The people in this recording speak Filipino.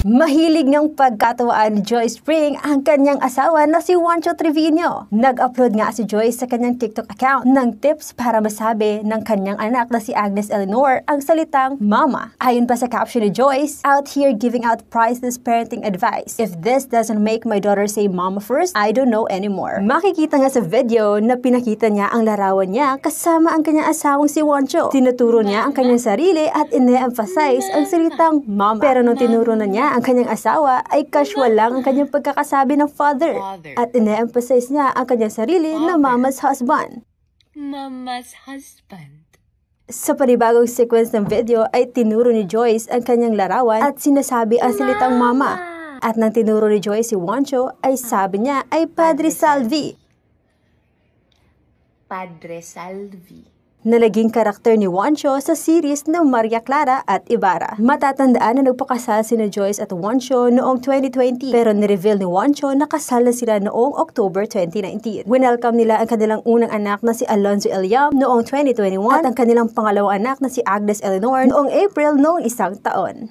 Mahilig ngang pagkatawaan ni Joyce Spring ang kanyang asawa na si Juancho Trevino. Nag-upload nga si Joyce sa kanyang TikTok account ng tips para masabi ng kanyang anak na si Agnes Eleanor ang salitang mama. Ayon pa sa caption ni Joyce, "Out here giving out priceless parenting advice. If this doesn't make my daughter say mama first, I don't know anymore." Makikita nga sa video na pinakita niya ang larawan niya kasama ang kanyang asawang si Juancho. Tinuturo niya ang kanyang sarili at ine-emphasize ang salitang mama. Pero nung tinuro na niya ang kanyang asawa ay casual lang ang kanyang pagkakasabi ng father. At ine-emphasize niya ang kanyang sarili na mama's husband. Mama's husband. Sa panibagong sequence ng video ay tinuro ni Joyce ang kanyang larawan at sinasabi ang salitang mama. At nang tinuro ni Joyce si Juancho ay sabi niya ay Padre Salvi. Padre Salvi. Na naging karakter ni Juancho sa series ng Maria Clara at Ibarra. Matatandaan na nagpakasal sina Joyce at Juancho noong 2020 pero nireveal ni Juancho na kasal na sila noong October 2019. Winelcome nila ang kanilang unang anak na si Alonzo Eliam noong 2021 at ang kanilang pangalawang anak na si Agnes Eleanor noong April noong isang taon.